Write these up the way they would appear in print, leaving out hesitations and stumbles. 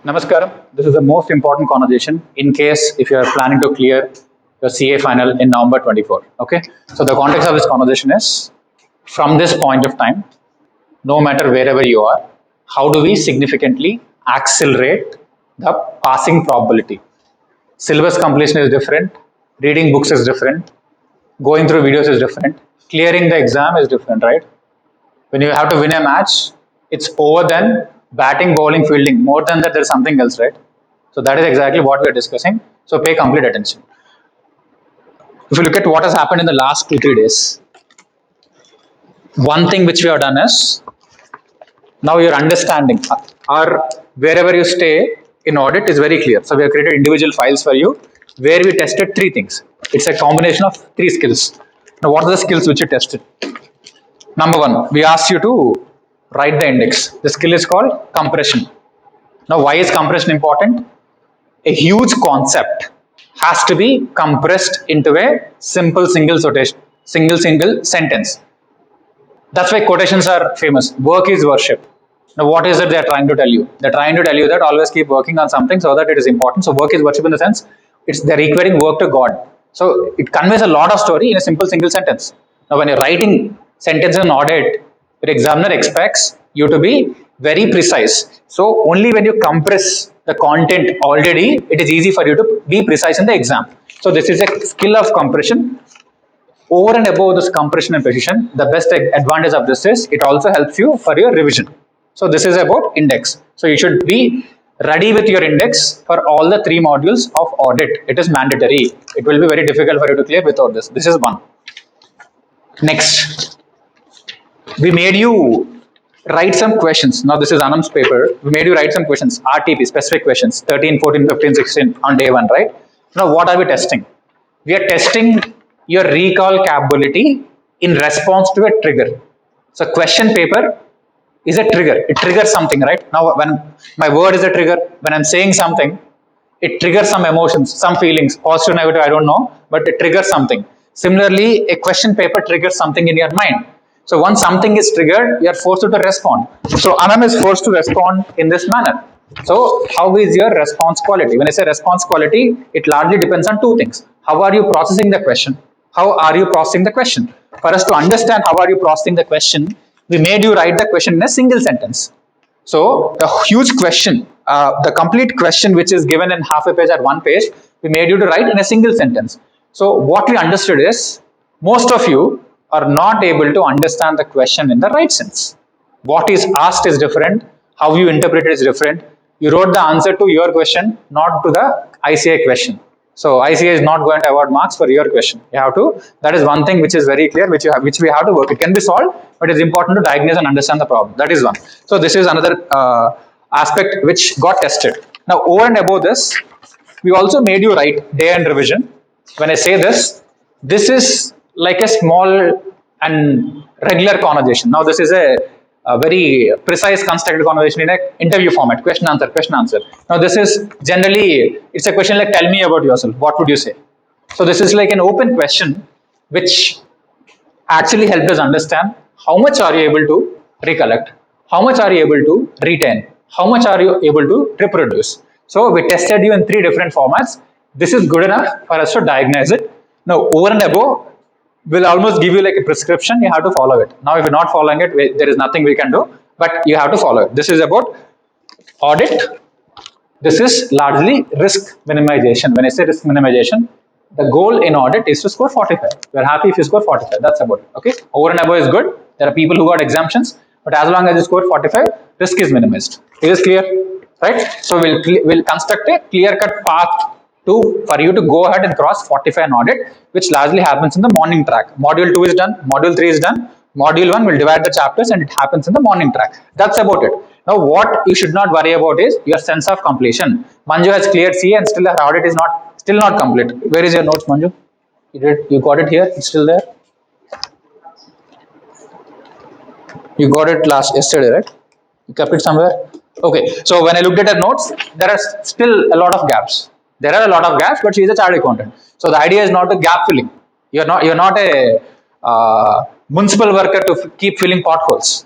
Namaskaram. This is the most important conversation in case if you are planning to clear your CA final in November 24. Okay. So the context of this conversation is from this point of time, no matter wherever you are, how do we significantly accelerate the passing probability? Syllabus completion is different, reading books is different, going through videos is different, clearing the exam is different, right? When you have to win a match, it's over than batting, bowling, fielding. More than that, there's something else, right? So that is exactly what we're discussing. So pay complete attention. If you look at what has happened in the last 2-3 days, one thing which we have done is now your understanding or wherever you stay in audit is very clear. So we have created individual files for you where we tested three things. It's a combination of three skills. Now, what are the skills which you tested? Number one, we asked you to write the index. The skill is called compression. Now, why is compression important? A huge concept has to be compressed into a simple single sentence. That's why quotations are famous. Work is worship. Now, what is it they're trying to tell you? They're trying to tell you that always keep working on something so that it is important. So, work is worship in the sense they're equating work to God. So, it conveys a lot of story in a simple single sentence. Now, when you're writing sentence in audit, your examiner expects you to be very precise. So, only when you compress the content already, it is easy for you to be precise in the exam. So, this is a skill of compression. Over and above this compression and precision, the best advantage of this is it also helps you for your revision. So this is about index. So you should be ready with your index for all the three modules of audit. It is mandatory. It will be very difficult for you to clear without this. This is one. Next, we made you write some questions. Now this is Anam's paper. We made you write some questions, RTP, specific questions, 13, 14, 15, 16 on day one, right? Now what are we testing? We are testing your recall capability in response to a trigger. So question paper is a trigger. It triggers something, right? Now when my word is a trigger, when I'm saying something, it triggers some emotions, some feelings, positive, negative, I don't know, but it triggers something. Similarly, a question paper triggers something in your mind. So once something is triggered, you are forced to respond. So Anam is forced to respond in this manner. So how is your response quality? When I say response quality, it largely depends on two things. How are you processing the question? How are you processing the question? For us to understand how are you processing the question, we made you write the question in a single sentence. So the huge question, the complete question which is given in half a page or one page, we made you to write in a single sentence. So what we understood is most of you are not able to understand the question in the right sense. What is asked is different, how you interpret it is different. You wrote the answer to your question, not to the ICA question. So ICA is not going to award marks for your question. You have to. That is one thing which is very clear, which we have to work. It can be solved, but it's important to diagnose and understand the problem. That is one. So this is another aspect which got tested. Now over and above this, we also made you write day and revision. When I say this is like a small and regular conversation. Now this is a very precise constructed conversation in an interview format, question answer, question answer. Now this is generally, it's a question like, tell me about yourself, what would you say? So this is like an open question which actually helped us understand how much are you able to recollect, how much are you able to retain, how much are you able to reproduce. So we tested you in three different formats. This is good enough for us to diagnose it. Now over and above, will almost give you like a prescription, you have to follow it. Now if you're not following it, there is nothing we can do, but you have to follow it. This is about audit. This is largely risk minimization. When I say risk minimization, the goal in audit is to score 45. We're happy if you score 45, that's about it. Okay, over and above is good. There are people who got exemptions, but as long as you score 45, risk is minimized. It is clear, right? So we'll construct a clear-cut path for you to go ahead and cross 45 in audit, which largely happens in the morning track. Module 2 is done, module 3 is done, module 1 will divide the chapters and it happens in the morning track. That's about it. Now what you should not worry about is your sense of completion. Manju has cleared C and still her audit is still not complete. Where is your notes, Manju? You got it here, it's still there? You got it yesterday, right? You kept it somewhere? Okay, so when I looked at her notes, there are still a lot of gaps. There are a lot of gaps, but she is a chartered accountant. So the idea is not to gap filling. You're not a municipal worker to keep filling potholes.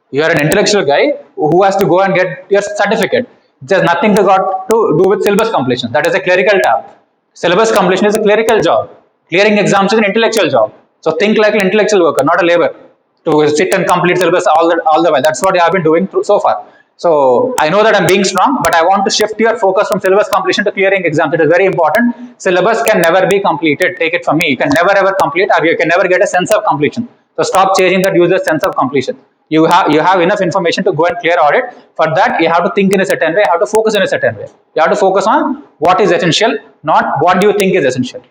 You are an intellectual guy who has to go and get your certificate. There's nothing to do with syllabus completion. That is a clerical tab. Syllabus completion is a clerical job. Clearing exams is an intellectual job. So think like an intellectual worker, not a labor, to sit and complete syllabus all the while. That's what I have been doing so far. So I know that I'm being strong, but I want to shift your focus from syllabus completion to clearing exams. It is very important. Syllabus can never be completed. Take it from me. You can never ever complete, or you can never get a sense of completion. So stop chasing that useless sense of completion. You have enough information to go and clear audit. For that, you have to think in a certain way. You have to focus in a certain way. You have to focus on what is essential, not what do you think is essential.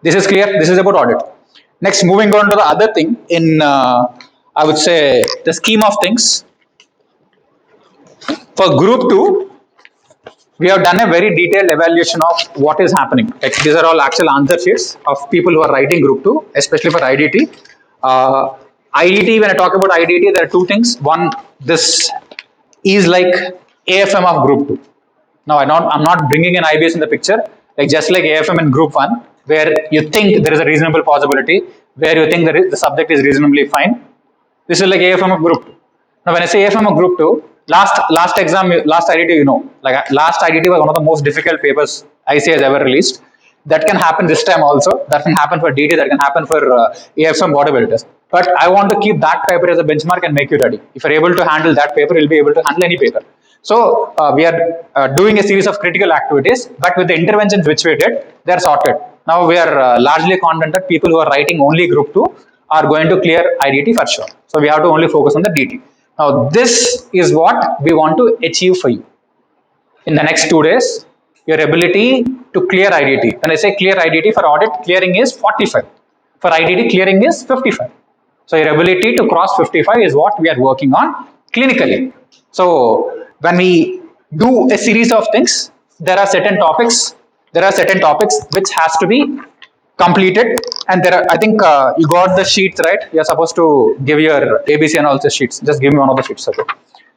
This is clear. This is about audit. Next, moving on to the other thing in, I would say, the scheme of things. For group 2, we have done a very detailed evaluation of what is happening. Like, these are all actual answer sheets of people who are writing group 2, especially for IDT. IDT, when I talk about IDT, there are two things. One, this is like AFM of group 2. Now, I'm not bringing an IBS in the picture, like just like AFM in group 1, where you think there is a reasonable possibility, where you think the subject is reasonably fine. This is like AFM of group 2. Now, when I say AFM of group 2, last exam, last IDT, like last IDT was one of the most difficult papers IC has ever released. That can happen this time also. That can happen for DT, that can happen for AFM, whatever it is. But I want to keep that paper as a benchmark and make you ready. If you're able to handle that paper, you'll be able to handle any paper. So we are doing a series of critical activities, but with the interventions which we did, they are sorted. Now we are largely confident that people who are writing only group 2 are going to clear IDT for sure. So we have to only focus on the DT. Now this is what we want to achieve for you. In the next 2 days, your ability to clear IDT. When I say clear IDT, for audit, clearing is 45. For IDT, clearing is 55. So your ability to cross 55 is what we are working on clinically. So when we do a series of things, there are certain topics which has to be completed, and there are, I think you got the sheets, right? You're supposed to give your ABC and all the sheets. Just give me one of the sheets. Okay.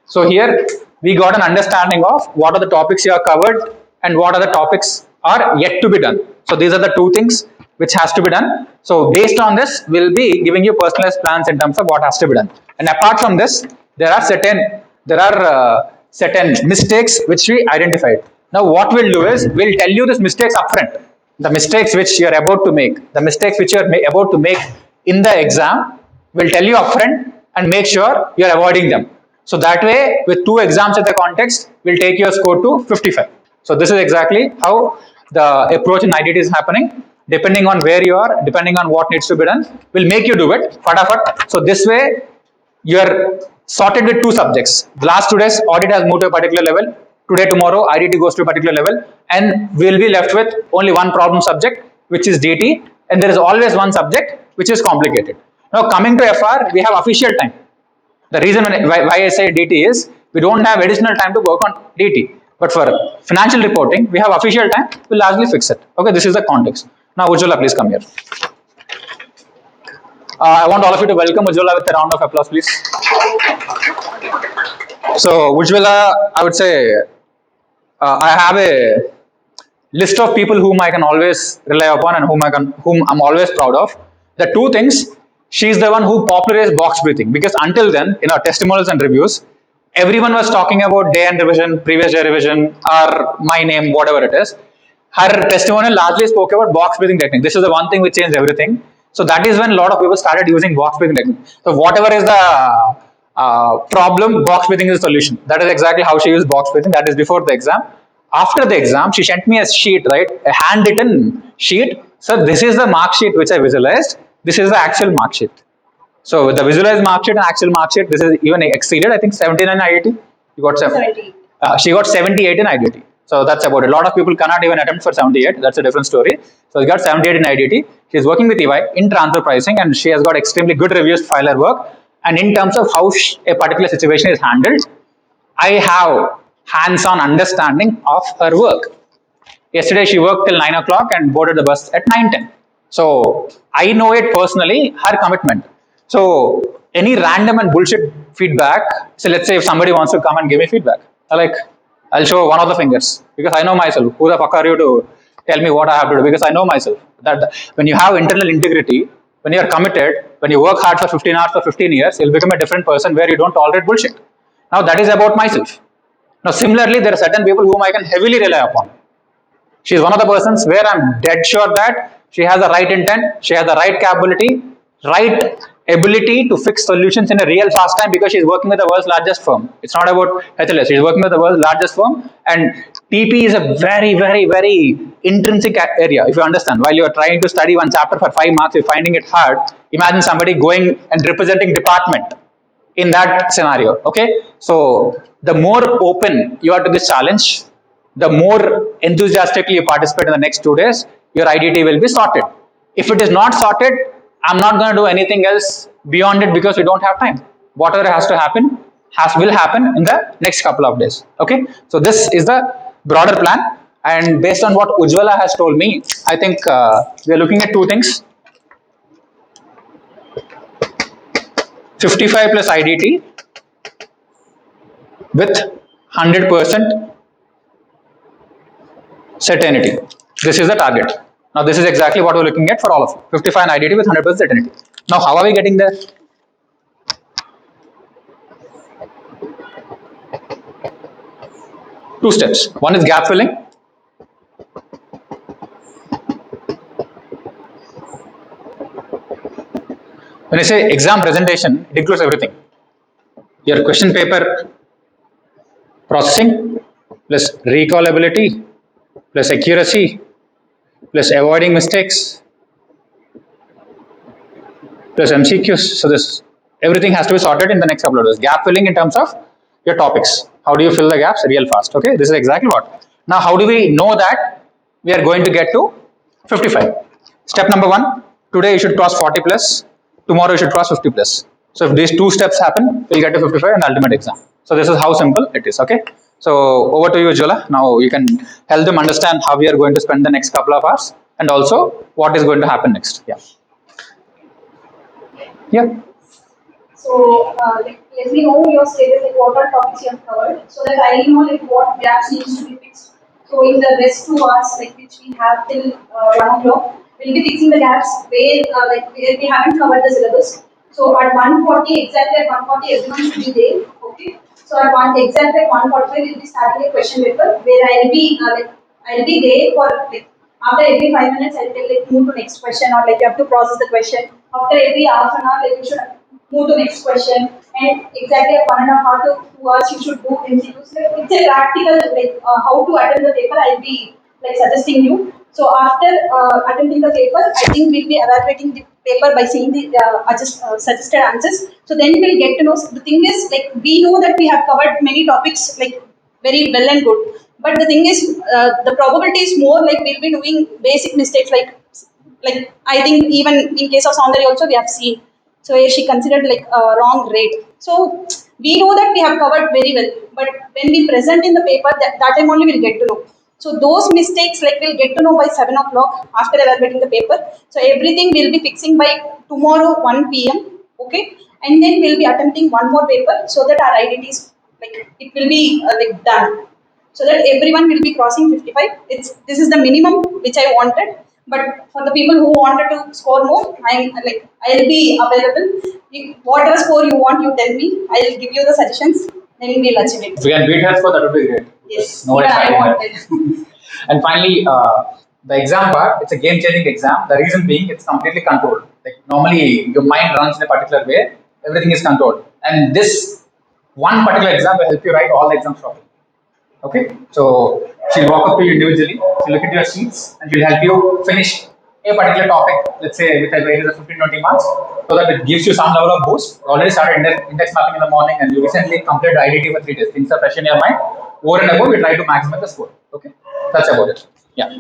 So here we got an understanding of what are the topics you are covered and what are the topics are yet to be done. So these are the two things which has to be done. So based on this, we'll be giving you personalized plans in terms of what has to be done. And apart from this, there are certain mistakes which we identified. Now what we'll do is we'll tell you these mistakes upfront. The mistakes which you are about to make, the mistakes which you are about to make in the exam, we'll tell you upfront and make sure you are avoiding them. So that way, with 2 exams at the context, we'll take your score to 55. So this is exactly how the approach in IDT is happening. Depending on where you are, depending on what needs to be done, we'll make you do it. Fatafat. So this way, you're sorted with 2 subjects. The last 2 days, audit has moved to a particular level. Today, tomorrow, IDT goes to a particular level, and we'll be left with only one problem subject, which is DT, and there is always one subject which is complicated. Now, coming to FR, we have official time. The reason why I say DT is we don't have additional time to work on DT. But for financial reporting, we have official time, we'll largely fix it. Okay, this is the context. Now, Ujjwala, please come here. I want all of you to welcome Ujjwala with a round of applause, please. So, Ujjwala, I would say, I have a list of people whom I can always rely upon and whom I'm always proud of. The 2 things, she's the one who popularized box breathing, because until then, in our testimonials and reviews, everyone was talking about day end revision, previous day revision, or my name, whatever it is. Her testimonial largely spoke about box breathing technique. This is the one thing which changed everything. So that is when a lot of people started using box breathing technique. So whatever is the problem, box breathing is the solution. That is exactly how she used box breathing. That is before the exam. After the exam, she sent me a sheet, right? A handwritten sheet. So this is the mark sheet which I visualized. This is the actual mark sheet. So the visualized mark sheet and actual mark sheet, this is even exceeded, I think 79 in IIT. You got 70. She got 78 in IIT. So that's about it. A lot of people cannot even attempt for 78. That's a different story. So she got 78 in IDT. She is working with EY in transfer pricing, and she has got extremely good reviews for her work. And in terms of how a particular situation is handled, I have hands-on understanding of her work. Yesterday she worked till 9 o'clock and boarded the bus at 9:10. So I know it personally, her commitment. So any random and bullshit feedback, so let's say if somebody wants to come and give me feedback, I'll show one of the fingers, because I know myself. Who the fuck are you to tell me what I have to do? Because I know myself. That when you have internal integrity, when you are committed, when you work hard for 15 hours for 15 years, you'll become a different person where you don't tolerate bullshit. Now that is about myself. Now, similarly, there are certain people whom I can heavily rely upon. She is one of the persons where I'm dead sure that she has the right intent, she has the right capability, right ability to fix solutions in a real fast time because she's working with the world's largest firm. It's not about HLS, she's working with the world's largest firm, and TP is a very, very, very intrinsic area. If you understand, while you are trying to study one chapter for 5 marks, you're finding it hard. Imagine somebody going and representing department in that scenario. Okay, so the more open you are to this challenge, the more enthusiastically you participate in the next 2 days, your IDT will be sorted. If it is not sorted, I'm not going to do anything else beyond it because we don't have time. Whatever has to happen will happen in the next couple of days. Okay, so this is the broader plan, and based on what Ujjwala has told me, I think we are looking at two things: 55 plus IDT with 100% certainty. This is the target. Now, this is exactly what we're looking at for all of you. 55 IDT with 100% certainty. Now, how are we getting there? Two steps. One is gap filling. When I say exam presentation, it includes everything. Your question paper processing, plus recallability, plus accuracy, plus avoiding mistakes, plus MCQs. So this everything has to be sorted in the next couple of days. Gap filling in terms of your topics. How do you fill the gaps real fast? Okay, this is exactly what. Now, how do we know that we are going to get to 55? Step number one: today you should cross 40 plus. Tomorrow you should cross 50 plus. So if these two steps happen, we'll get to 55 in the ultimate exam. So this is how simple it is. Okay. So over to you, Jola. Now you can help them understand how we are going to spend the next couple of hours and also what is going to happen next. Yeah. Yeah. So, let me know your status, like what are topics you have covered, so that I know like what gaps needs to be fixed. So, in the rest 2 hours, like which we have till 1 o'clock, we'll be fixing the gaps where where we haven't covered the syllabus. So, at 1:40, exactly at 1:40, everyone should be there. Okay. So, at exactly at 1:45, we'll be starting a question paper where I'll be there for like after every 5 minutes, I'll tell like move to next question, or like you have to process the question. After every half an hour, like you should move to next question, and exactly at 1.5 hour to 2 hours you should do MCQs. Like it's a practical how to attend the paper. I'll be like suggesting you. So after attending the paper, I think we'll be evaluating the paper by seeing the suggested answers. So then we'll get to know. The thing is, like we know that we have covered many topics like very well and good. But the thing is, the probability is more like we'll be doing basic mistakes like I think even in case of Soundari also we have seen. So she considered like a wrong rate. So we know that we have covered very well, but when we present in the paper, that time only we'll get to know. So those mistakes like we'll get to know by 7 o'clock after evaluating the paper. So everything we'll be fixing by tomorrow 1 p.m. Okay, and then we'll be attempting one more paper so that our identity is like it will be like done, so that everyone will be crossing 55. This is the minimum which I wanted, but for the people who wanted to score more, I'll be available. If whatever score you want, you tell me. I'll give you the suggestions. Then we'll achieve it. If we can beat her score, that would be great. Yes, no even I wanted. And finally, the exam part, it's a game-changing exam. The reason being, it's completely controlled. Like normally, your mind runs in a particular way. Everything is controlled, and this one particular exam will help you write all the exams properly. Okay, so she'll walk up to you individually, she'll look at your sheets, and she'll help you finish a particular topic, let's say with a grade of 15-20 marks, so that it gives you some level of boost. You already started index mapping in the morning, and you recently completed IDT for 3 days. Things are fresh in your mind. Over and above, we try to maximize the score. Okay, that's about it. Yeah.